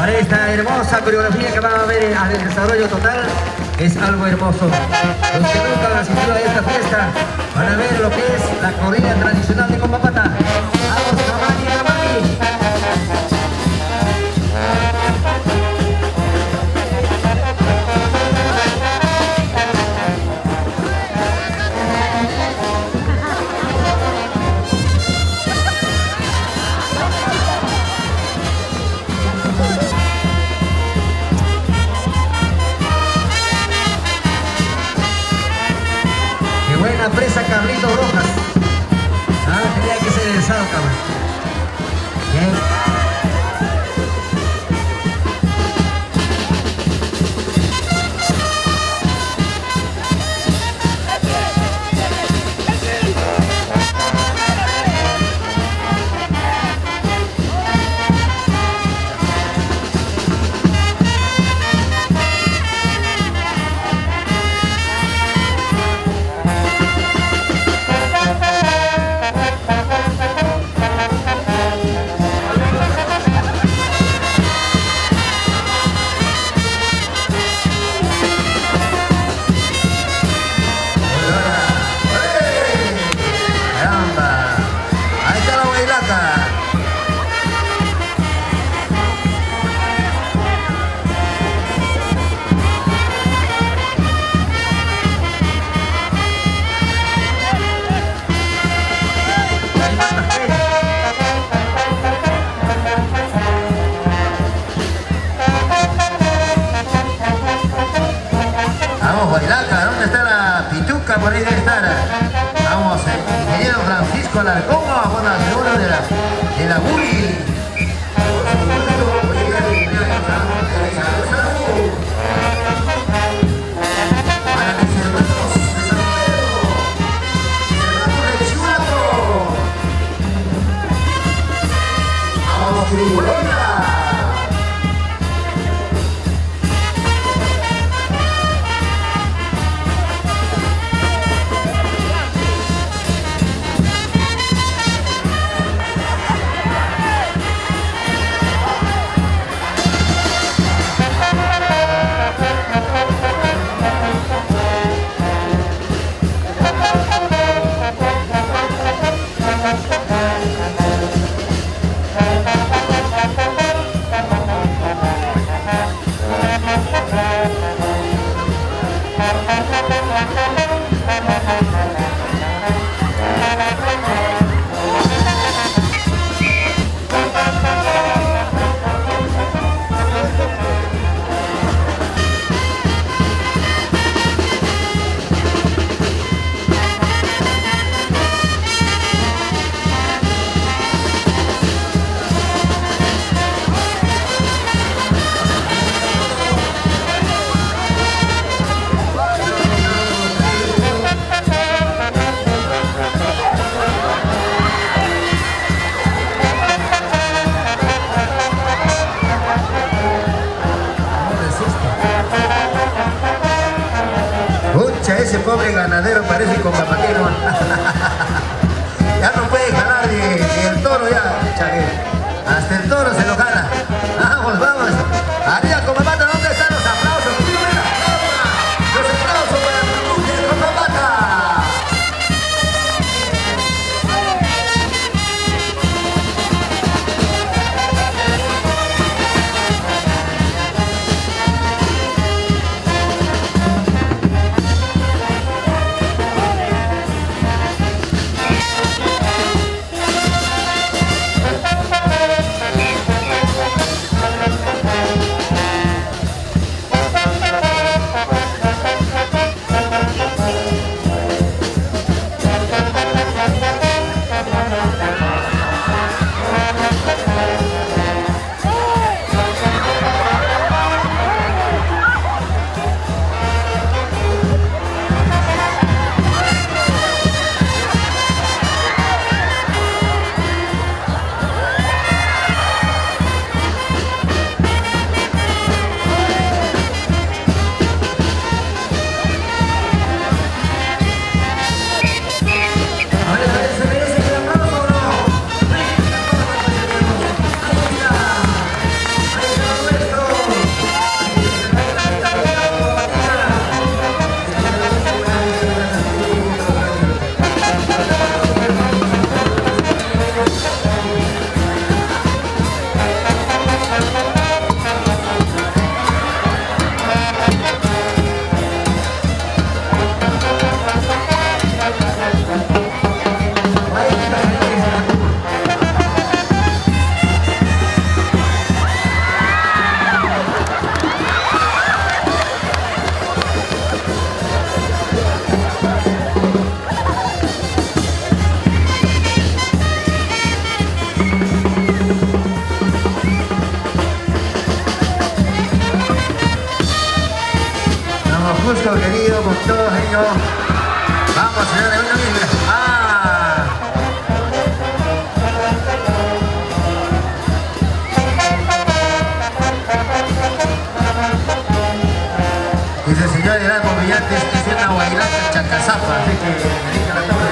para esta hermosa coreografía que van a ver al desarrollo total. Es algo hermoso. Los que nunca han asistido a esta fiesta van a ver lo que es la corrida tradicional de Compapata. ¡Vamos, Kamani, Kamani! Buena presa Carlitos Rojas. Tenía que ser el sábado, cabrón. Bien. ¿Dónde está la pituca? Por ahí debe estar. Vamos, el ingeniero Francisco Alarcón, con la figura de la Bully. Para mis hermanos de San Pedro, hermanos de Chihuahua. Vamos, Tribulona. Ese pobre ganadero parece con papatino. Ya no puede ganar ni el toro ya, chaque. Hasta el toro se lo gana. Vamos, vamos. Arriba Compapata, ¿dónde están los aplausos? Los aplausos para el club de Compapata. Cusco, querido, con todos ellos. Vamos, señores, una misma. Dice el señor Erasmo Villantes que es una guairaca chacazapa, así que dedica la tabla.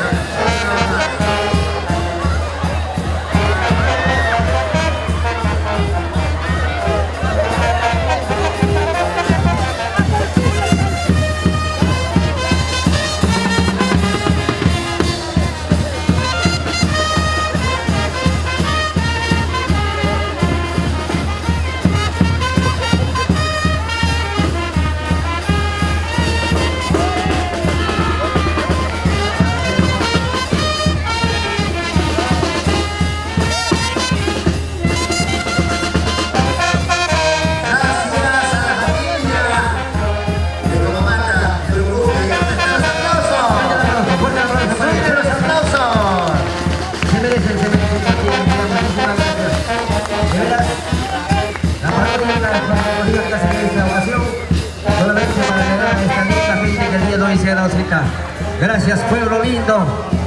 Gracias, pueblo lindo.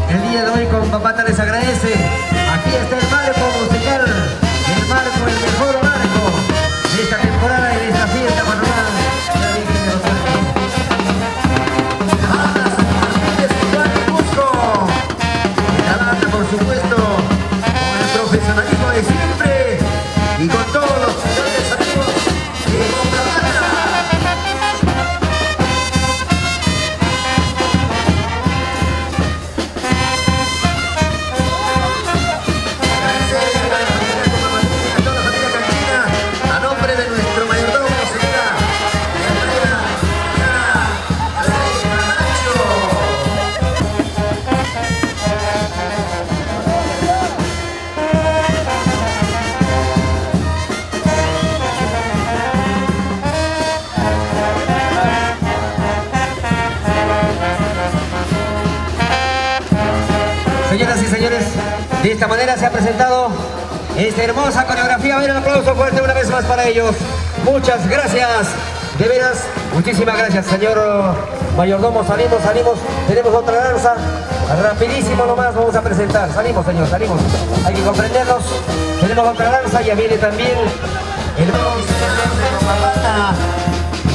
El día de hoy con Papata les agradece. Aquí está el marco musical, el marco, el mejor marco de esta temporada y de esta fiesta patronal. Por supuesto, con el profesionalismo de siempre y con todos los señores amigos y con Papata. Señoras y señores, de esta manera se ha presentado esta hermosa coreografía. A ver, un aplauso fuerte una vez más para ellos. Muchas gracias, de veras, muchísimas gracias, señor mayordomo. Salimos, tenemos otra danza, rapidísimo nomás vamos a presentar. Salimos, señor, salimos. Hay que comprendernos, tenemos otra danza, ya viene también el...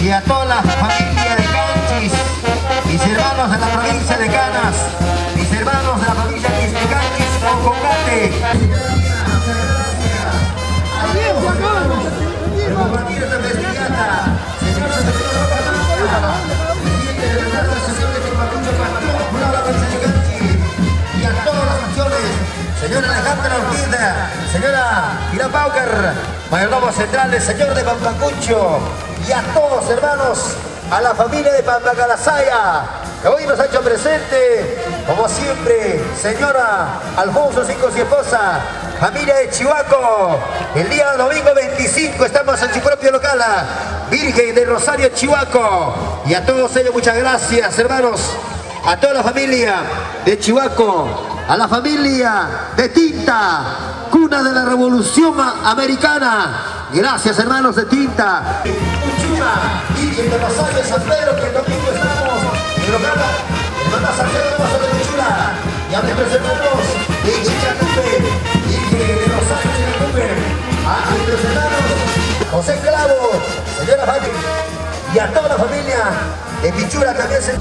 Y a toda la familia de Canchis, mis hermanos de la provincia de Canas, mis hermanos de la provincia de Canchis, Concocate. Por compartir esta festividad, señor secretario de la presidente de la Asociación de Timacucho Pastor, Jurado de Canchis, y a todas las naciones, señora Alejandra Ortiz, señora Ira Paucar, mayordomo central, el señor de Pampacucho, y a todos, hermanos, a la familia de Pampacalasaya, que hoy nos ha hecho presente, como siempre, señora Alfonso Cinco y esposa, familia de Chihuahua. El día domingo 25 estamos en su propio local, Virgen de Rosario, Chihuahua. Y a todos ellos, muchas gracias, hermanos. A toda la familia de Chihuahua, a la familia de Tinta, cuna de la Revolución Americana. Gracias, hermanos de Tinta. Uchuma, Virgen de Rosario, San Pedro, que el domingo estamos en local, hermana San Pedro de Paso de Pichula. Y a nuestros hermanos de Chichacupe, Virgen de Rosario, Chichacupe. A nuestros hermanos José Clavo, señora Fátima. Y a toda la familia de Pichula también se...